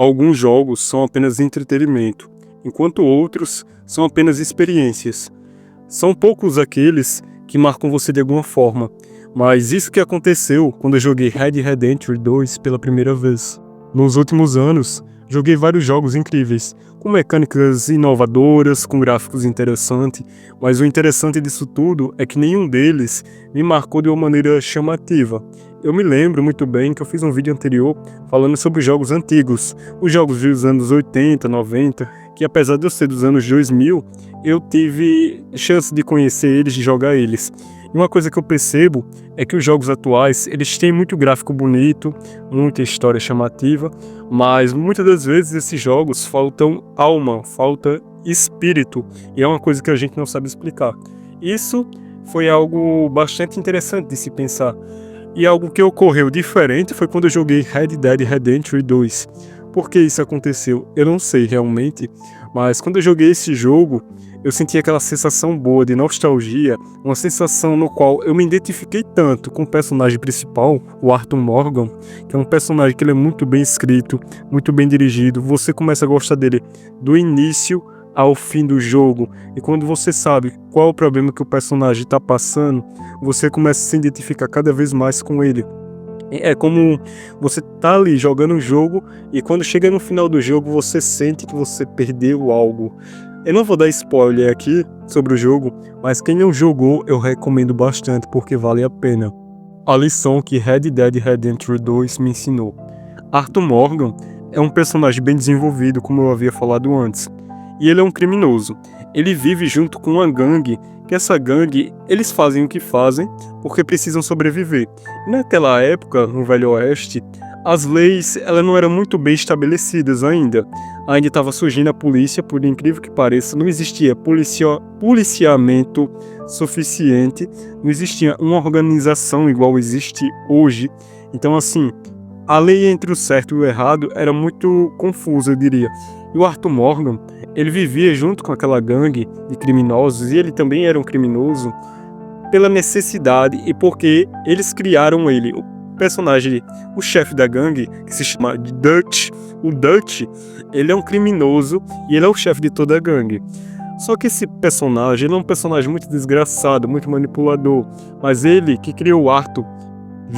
Alguns jogos são apenas entretenimento, enquanto outros são apenas experiências. São poucos aqueles que marcam você de alguma forma, mas isso que aconteceu quando eu joguei Red Dead Redemption 2 pela primeira vez. Nos últimos anos, joguei vários jogos incríveis, com mecânicas inovadoras, com gráficos interessantes, mas o interessante disso tudo é que nenhum deles me marcou de uma maneira chamativa. Eu me lembro muito bem que eu fiz um vídeo anterior falando sobre jogos antigos, os jogos dos anos 80, 90, que apesar de eu ser dos anos 2000, eu tive chance de conhecer eles, de jogar eles. E uma coisa que eu percebo é que os jogos atuais, eles têm muito gráfico bonito, muita história chamativa, mas muitas das vezes esses jogos faltam alma, falta espírito, e é uma coisa que a gente não sabe explicar. Isso foi algo bastante interessante de se pensar. E algo que ocorreu diferente foi quando eu joguei Red Dead Redemption 2. Por que isso aconteceu? Eu não sei realmente, mas quando eu joguei esse jogo, eu senti aquela sensação boa de nostalgia, uma sensação no qual eu me identifiquei tanto com o personagem principal, o Arthur Morgan, que é um personagem que ele é muito bem escrito, muito bem dirigido, você começa a gostar dele do início ao fim do jogo, e quando você sabe qual é o problema que o personagem está passando, você começa a se identificar cada vez mais com ele. É como você tá ali jogando um jogo e quando chega no final do jogo você sente que você perdeu algo. Eu não vou dar spoiler aqui sobre o jogo, mas quem não jogou eu recomendo bastante porque vale a pena. A lição que Red Dead Redemption 2 me ensinou. Arthur Morgan é um personagem bem desenvolvido, como eu havia falado antes. E ele é um criminoso. Ele vive junto com uma gangue, que essa gangue, eles fazem o que fazem porque precisam sobreviver. E naquela época, no Velho Oeste, as leis elas não eram muito bem estabelecidas ainda. Ainda estava surgindo a polícia, por incrível que pareça, não existia policiamento suficiente, não existia uma organização igual existe hoje. Então assim, a lei entre o certo e o errado era muito confusa, eu diria. E o Arthur Morgan, ele vivia junto com aquela gangue de criminosos, e ele também era um criminoso pela necessidade e porque eles criaram ele. O personagem, o chefe da gangue, que se chama Dutch, o Dutch, ele é um criminoso e ele é o chefe de toda a gangue. Só que esse personagem, ele é um personagem muito desgraçado, muito manipulador, mas ele que criou o Arthur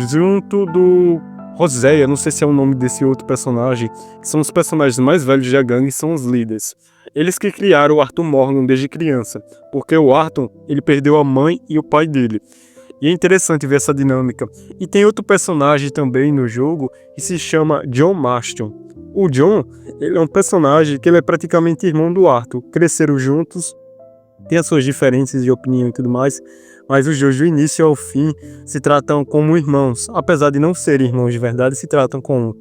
junto do Roséia, não sei se é o nome desse outro personagem, que são os personagens mais velhos da gangue, são os líderes. Eles que criaram o Arthur Morgan desde criança, porque o Arthur, ele perdeu a mãe e o pai dele. E é interessante ver essa dinâmica. E tem outro personagem também no jogo que se chama John Marston. O John, ele é um personagem que ele é praticamente irmão do Arthur. Cresceram juntos, tem as suas diferenças de opinião e tudo mais, mas os dois do início ao fim se tratam como irmãos. Apesar de não serem irmãos de verdade, se tratam como.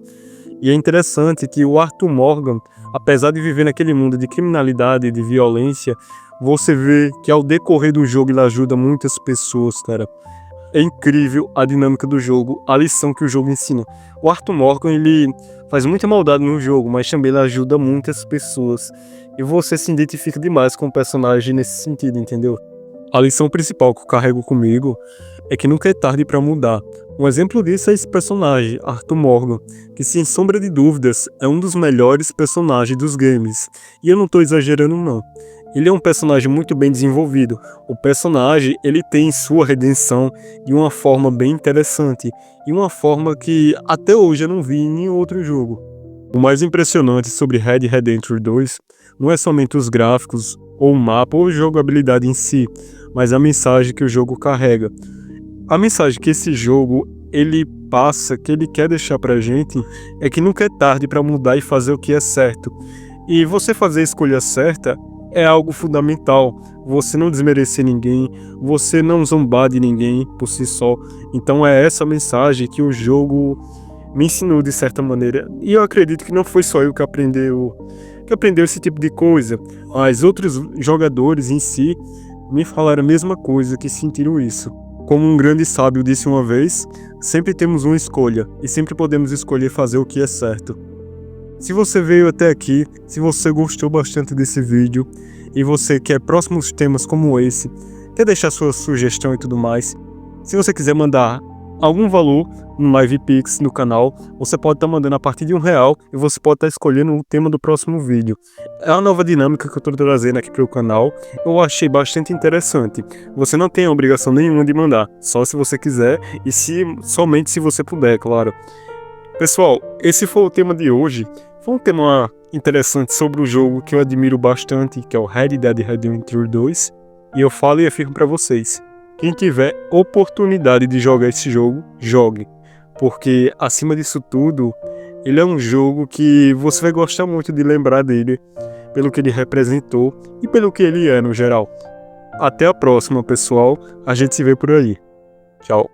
E é interessante que o Arthur Morgan, apesar de viver naquele mundo de criminalidade e de violência, você vê que ao decorrer do jogo ele ajuda muitas pessoas, cara. É incrível a dinâmica do jogo, a lição que o jogo ensina. O Arthur Morgan, ele faz muita maldade no jogo, mas também ele ajuda muitas pessoas. E você se identifica demais com o personagem nesse sentido, entendeu? A lição principal que eu carrego comigo é que nunca é tarde para mudar. Um exemplo disso é esse personagem, Arthur Morgan, que sem sombra de dúvidas é um dos melhores personagens dos games. E eu não estou exagerando não. Ele é um personagem muito bem desenvolvido. O personagem, ele tem sua redenção de uma forma bem interessante. E uma forma que até hoje eu não vi em nenhum outro jogo. O mais impressionante sobre Red Dead Redemption 2 não é somente os gráficos, ou o mapa, ou a jogabilidade em si, mas a mensagem que o jogo carrega. A mensagem que esse jogo ele passa, que ele quer deixar pra gente, é que nunca é tarde para mudar e fazer o que é certo. E você fazer a escolha certa é algo fundamental. Você não desmerecer ninguém, você não zombar de ninguém por si só. Então é essa mensagem que o jogo me ensinou de certa maneira. E eu acredito que não foi só eu que aprendeu esse tipo de coisa, mas outros jogadores em si me falaram a mesma coisa, que sentiram isso. Como um grande sábio disse uma vez, sempre temos uma escolha e sempre podemos escolher fazer o que é certo. Se você veio até aqui, se você gostou bastante desse vídeo e você quer próximos temas como esse, quer deixar sua sugestão e tudo mais, se você quiser mandar algum valor no LivePix no canal, você pode estar mandando a partir de R$1 e você pode estar escolhendo o tema do próximo vídeo. É uma nova dinâmica que eu estou trazendo aqui para o canal, eu achei bastante interessante. Você não tem a obrigação nenhuma de mandar, só se você quiser e somente se você puder, claro. Pessoal, esse foi o tema de hoje. Foi um tema interessante sobre o jogo que eu admiro bastante, que é o Red Dead Redemption 2. E eu falo e afirmo para vocês, quem tiver oportunidade de jogar esse jogo, jogue. Porque, acima disso tudo, ele é um jogo que você vai gostar muito de lembrar dele, pelo que ele representou e pelo que ele é no geral. Até a próxima, pessoal. A gente se vê por aí. Tchau.